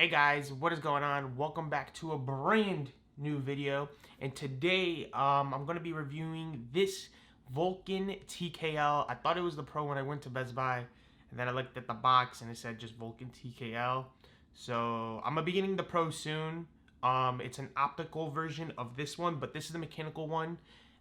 Hey guys, what is going on? Welcome back to a brand new video. And today, I'm going to be reviewing this Vulcan TKL. I thought it was the Pro when I went to Best Buy, and then I looked at the box and it said just Vulcan TKL. So I'm gonna be getting the Pro soon. It's an optical version of this one, but this is the mechanical one.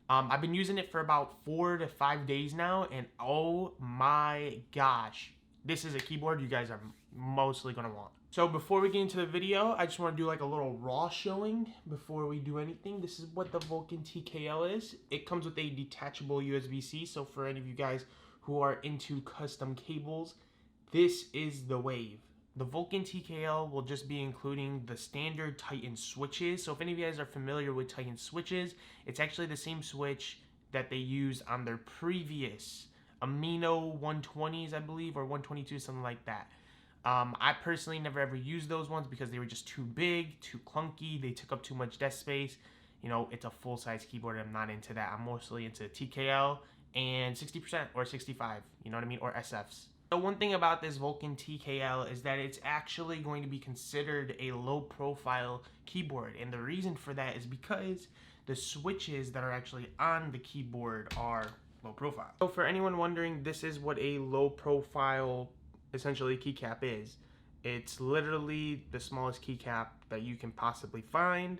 I've been using it for about 4 to 5 days now, and oh my gosh, this is a keyboard you guys are mostly gonna want. So before we get into the video, I just want to do like a little raw showing before we do anything. This is what the Vulcan TKL is. It comes with a detachable USB-C, so for any of you guys who are into custom cables, this is the wave. The Vulcan TKL will just be including the standard Titan switches. So if any of you guys are familiar with Titan switches, it's actually the same switch that they use on their previous Amino 120s, I believe, or 122, something like that. I personally never ever used those ones because they were just too big, too clunky, they took up too much desk space. You know, it's a full-size keyboard, I'm not into that. I'm mostly into TKL and 60% or 65, you know what I mean, or SFs. So one thing about this Vulcan TKL is that it's actually going to be considered a low-profile keyboard, and the reason for that is because the switches that are actually on the keyboard are low profile. So for anyone wondering, this is what a low-profile essentially keycap is. It's literally the smallest keycap that you can possibly find,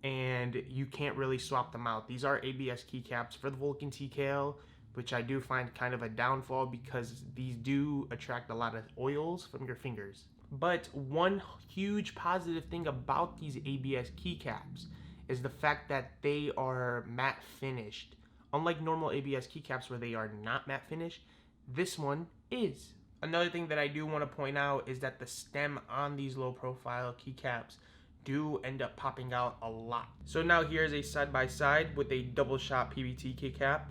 and you can't really swap them out. These are ABS keycaps for the Vulcan TKL, which I do find kind of a downfall because these do attract a lot of oils from your fingers. But one huge positive thing about these ABS keycaps is the fact that they are matte finished. Unlike normal ABS keycaps where they are not matte finished, this one is. Another thing that I do want to point out is that the stem on these low profile keycaps do end up popping out a lot. So now here's a side-by-side with a double shot PBT keycap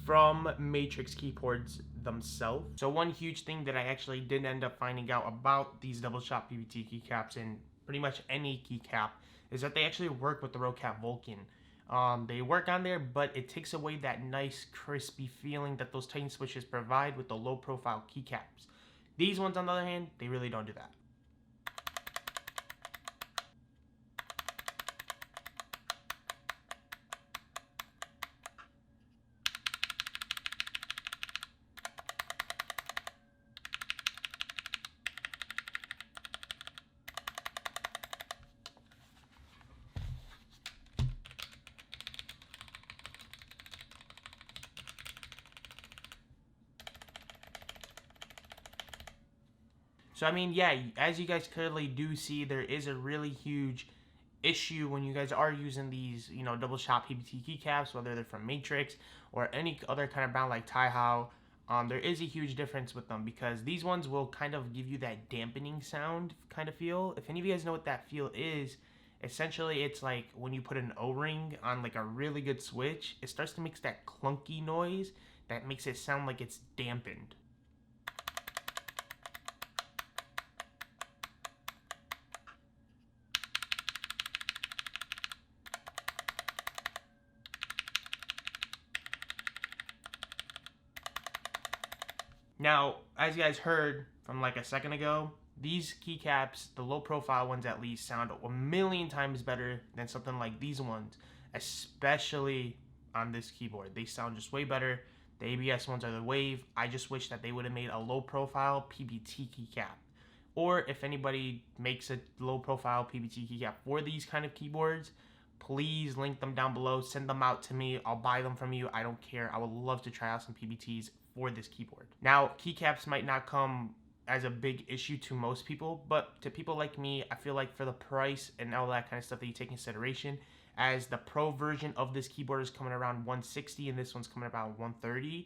from Matrix keyboards themselves. So one huge thing that I actually did end up finding out about these double shot PBT keycaps and pretty much any keycap is that they actually work with the ROCCAT Vulcan. They work on there, but it takes away that nice crispy feeling that those Titan switches provide with the low profile keycaps. These ones, on the other hand, they really don't do that. So I mean, yeah, as you guys clearly do see, there is a really huge issue when you guys are using these, you know, double shot PBT keycaps, whether they're from Matrix or any other kind of brand like Taihao. There is a huge difference with them because these ones will kind of give you that dampening sound kind of feel. If any of you guys know what that feel is, essentially it's like when you put an O-ring on like a really good switch, it starts to make that clunky noise that makes it sound like it's dampened. Now, as you guys heard from like a second ago, these keycaps, the low profile ones at least, sound a million times better than something like these ones, especially on this keyboard. They sound just way better. The ABS ones are the wave. I just wish that they would have made a low profile PBT keycap. Or if anybody makes a low profile PBT keycap for these kind of keyboards, please link them down below. Send them out to me. I'll buy them from you. I don't care. I would love to try out some PBTs for this keyboard. Now, keycaps might not come as a big issue to most people, but to people like me, I feel like for the price and all that kind of stuff that you take in consideration, as the Pro version of this keyboard is coming around $160 and this one's coming about $130,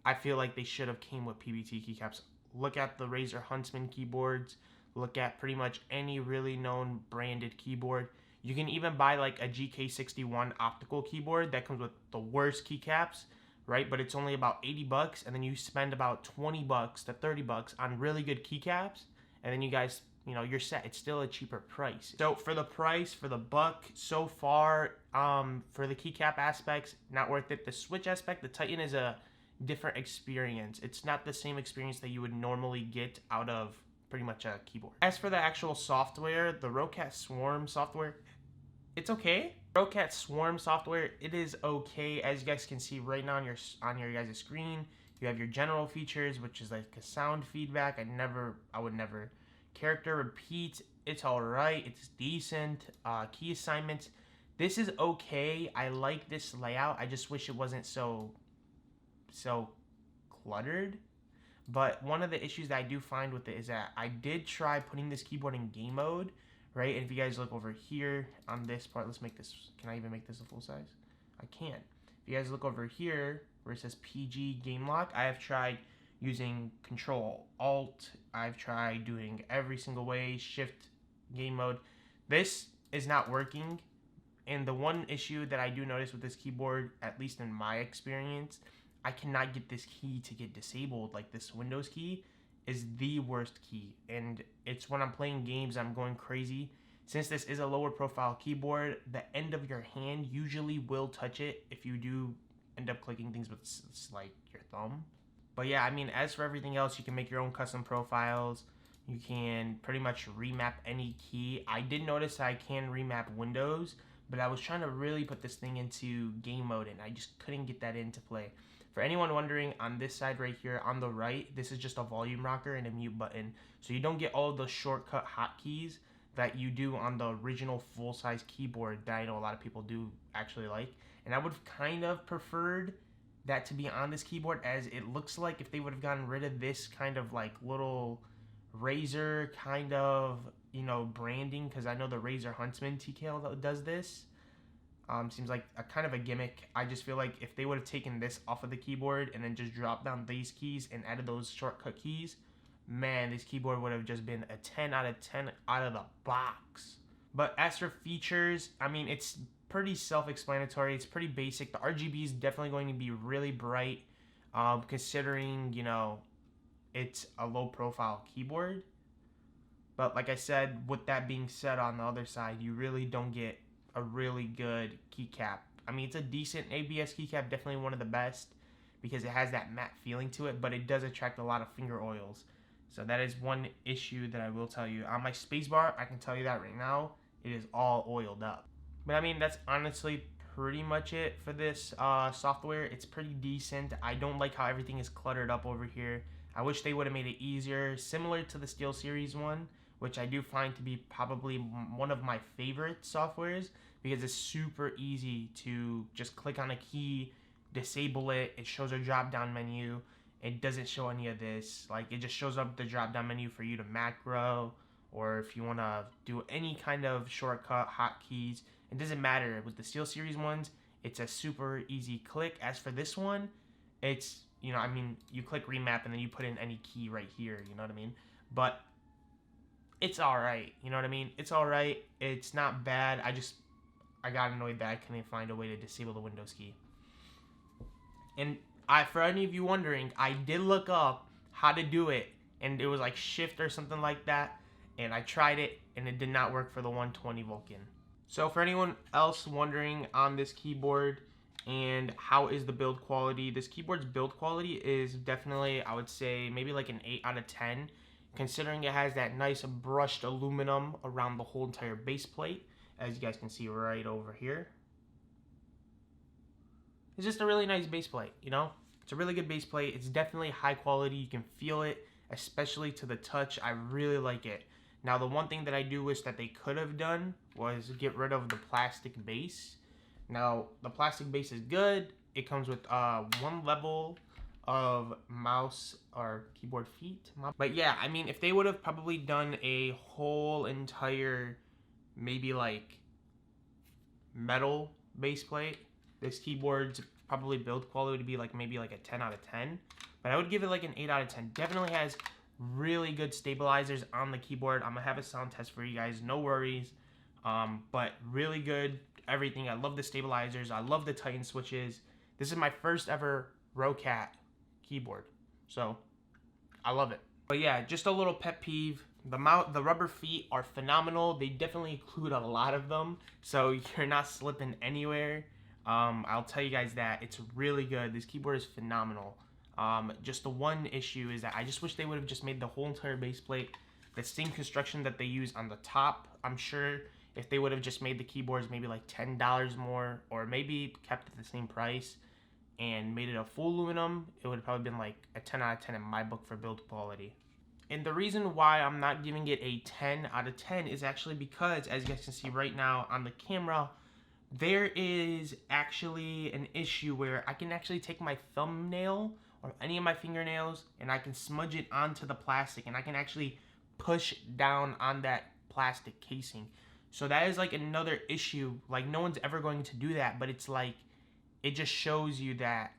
I feel like they should have came with PBT keycaps. Look at the Razer Huntsman keyboards. Look at pretty much any really known branded keyboard. You can even buy like a GK61 optical keyboard that comes with the worst keycaps, right? But it's only about 80 bucks, and then you spend about 20 bucks to 30 bucks on really good keycaps, and then you guys, you know, you're set. It's still a cheaper price. So for the price, for the buck, so far, for the keycap aspects, not worth it. The switch aspect, the Titan is a different experience. It's not the same experience that you would normally get out of pretty much a keyboard. As for the actual software, the ROCCAT Swarm software, it's okay. ROCCAT Swarm software, it is okay. As you guys can see right now on your guys' screen, you have your general features, which is like a sound feedback. I would never. Character repeat, it's alright, it's decent. Key assignments, this is okay. I like this layout. I just wish it wasn't so cluttered. But one of the issues that I do find with it is that I did try putting this keyboard in game mode, right? And if you guys look over here on this part, let's make this, can I even make this a full size? I can't. If you guys look over here where it says PG game lock, I have tried using Control Alt. I've tried doing every single way, Shift game mode. This is not working. And the one issue that I do notice with this keyboard, at least in my experience, I cannot get this key to get disabled. Like this Windows key is the worst key, and it's when I'm playing games I'm going crazy. Since this is a lower profile keyboard, the end of your hand usually will touch it if you do end up clicking things with like your thumb. But yeah, I mean, as for everything else, you can make your own custom profiles. You can pretty much remap any key. I did notice I can remap windows, but I was trying to really put this thing into game mode and I just couldn't get that into play. For anyone wondering, on this side right here on the right, this is just a volume rocker and a mute button. So you don't get all of the shortcut hotkeys that you do on the original full-size keyboard that I know a lot of people do actually like. And I would have kind of preferred that to be on this keyboard, as it looks like if they would have gotten rid of this kind of like little Razer kind of, you know, branding, because I know the Razer Huntsman TKL does this. Seems like a kind of a gimmick. I just feel like if they would have taken this off of the keyboard and then just dropped down these keys and added those shortcut keys, man, this keyboard would have just been a 10 out of 10 out of the box. But as for features, I mean, it's pretty self-explanatory. It's pretty basic. The RGB is definitely going to be really bright, considering, you know, it's a low-profile keyboard. But like I said, with that being said, on the other side, you really don't get a really good keycap. I mean, it's a decent ABS keycap, definitely one of the best, because it has that matte feeling to it, but it does attract a lot of finger oils. So that is one issue that I will tell you. On my spacebar, I can tell you that right now, it is all oiled up. But I mean, that's honestly pretty much it for this software. It's pretty decent. I don't like how everything is cluttered up over here. I wish they would have made it easier, similar to the SteelSeries one, which I do find to be probably one of my favorite softwares, because it's super easy to just click on a key, disable it. It shows a drop-down menu. It doesn't show any of this. Like, it just shows up the drop-down menu for you to macro, or if you want to do any kind of shortcut hotkeys. It doesn't matter. With the SteelSeries ones, it's a super easy click. As for this one, it's, you know, I mean, you click remap and then you put in any key right here, you know what I mean? But it's alright, you know what I mean? It's alright. It's not bad. I got annoyed that I couldn't find a way to disable the Windows key. And for any of you wondering, I did look up how to do it, and it was like Shift or something like that, and I tried it, and it did not work for the 120 Vulcan. So for anyone else wondering on this keyboard and how is the build quality, this keyboard's build quality is definitely, I would say, maybe like an 8 out of 10, considering it has that nice brushed aluminum around the whole entire base plate, as you guys can see right over here. It's just a really nice base plate, you know? It's a really good base plate. It's definitely high quality. You can feel it, especially to the touch. I really like it. Now, the one thing that I do wish that they could have done was get rid of the plastic base. Now, the plastic base is good. It comes with one level of mouse or keyboard feet. But yeah, I mean, if they would have probably done a whole entire, maybe like metal base plate, this keyboard's probably build quality would be like maybe like a 10 out of 10. But I would give it like an 8 out of 10. Definitely has really good stabilizers on the keyboard. I'm gonna have a sound test for you guys, no worries. But really good everything. I love the stabilizers. I love the Titan switches. This is my first ever ROCCAT keyboard, so I love it. But yeah, just a little pet peeve. The rubber feet are phenomenal. They definitely include a lot of them, so you're not slipping anywhere. I'll tell you guys that it's really good. This keyboard is phenomenal. Just the one issue is that I just wish they would have just made the whole entire base plate the same construction that they use on the top. I'm sure if they would have just made the keyboards maybe like $10 more, or maybe kept it the same price and made it a full aluminum, it would have probably been like a 10 out of 10 in my book for build quality. And the reason why I'm not giving it a 10 out of 10 is actually because, as you guys can see right now on the camera, there is actually an issue where I can actually take my thumbnail or any of my fingernails and I can smudge it onto the plastic, and I can actually push down on that plastic casing. So that is like another issue. Like, no one's ever going to do that, but it's like, it just shows you that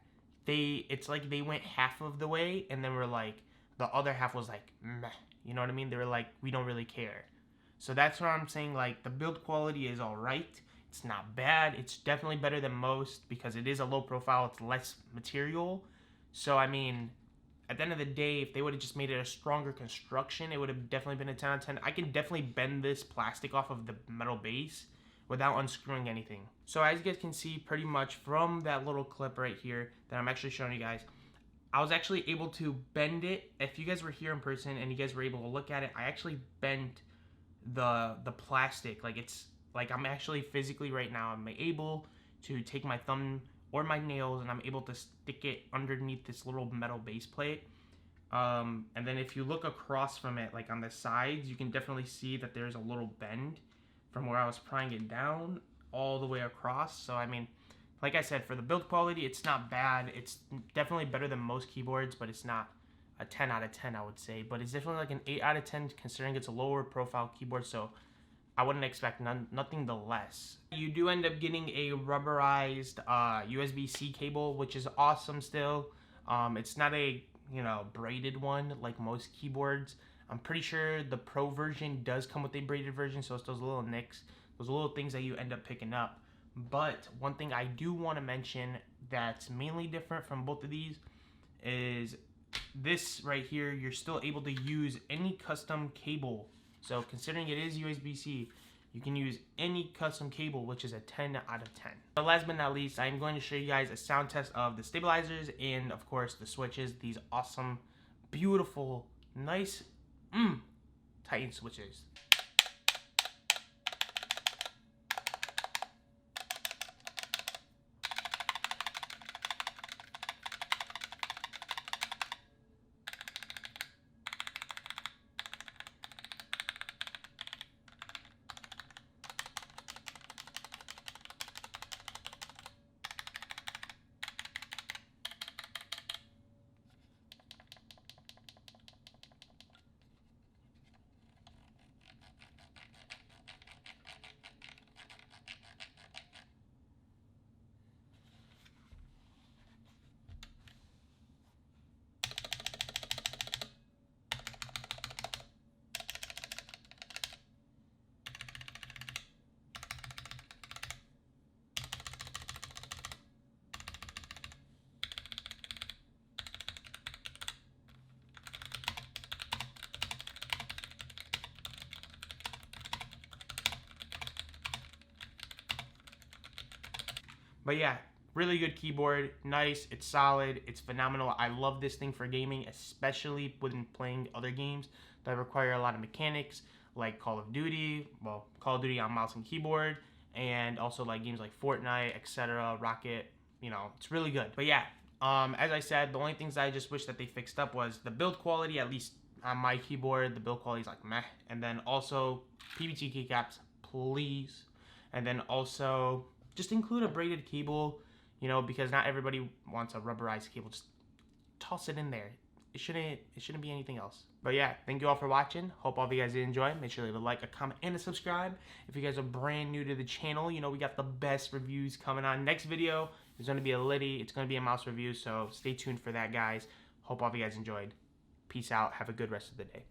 it's like they went half of the way and then we're like, the other half was like, meh. You know what I mean? They were like, we don't really care. So that's why I'm saying, like, the build quality is all right. It's not bad. It's definitely better than most because it is a low profile. It's less material. So, I mean, at the end of the day, if they would have just made it a stronger construction, it would have definitely been a 10 out of 10. I can definitely bend this plastic off of the metal base without unscrewing anything. So as you guys can see pretty much from that little clip right here that I'm actually showing you guys, I was actually able to bend it. If you guys were here in person and you guys were able to look at it, I actually bent the plastic. Like, it's like I'm actually physically right now, I'm able to take my thumb or my nails and I'm able to stick it underneath this little metal base plate. And then if you look across from it, like on the sides, you can definitely see that there's a little bend from where I was prying it down all the way across. So, I mean, like I said, for the build quality, it's not bad. It's definitely better than most keyboards, but it's not a 10 out of 10, I would say. But it's definitely like an 8 out of 10 considering it's a lower profile keyboard, so I wouldn't expect nothing the less. You do end up getting a rubberized USB-C cable, which is awesome still. It's not a, you know, braided one like most keyboards. I'm pretty sure the Pro version does come with a braided version, so it's those little nicks, those little things that you end up picking up. But one thing I do want to mention that's mainly different from both of these is this right here. You're still able to use any custom cable. So considering it is USB-C, you can use any custom cable, which is a 10 out of 10. But last but not least, I'm going to show you guys a sound test of the stabilizers and, of course, the switches. These awesome, beautiful, nice, Titan switches. But yeah, really good keyboard, nice, it's solid, it's phenomenal. I love this thing for gaming, especially when playing other games that require a lot of mechanics, like Call of Duty, well, Call of Duty on mouse and keyboard, and also like games like Fortnite, etc., ROCCAT, you know, it's really good. But yeah, as I said, the only things I just wish that they fixed up was the build quality. At least on my keyboard, the build quality is like meh. And then also PVT keycaps, please. And then also just include a braided cable, you know, because not everybody wants a rubberized cable. Just toss it in there. It shouldn't be anything else. But yeah, thank you all for watching. Hope all of you guys did enjoy. Make sure to leave a like, a comment, and a subscribe. If you guys are brand new to the channel, you know, we got the best reviews coming on. Next video is going to be a Liddy. It's going to be a mouse review, so stay tuned for that, guys. Hope all of you guys enjoyed. Peace out. Have a good rest of the day.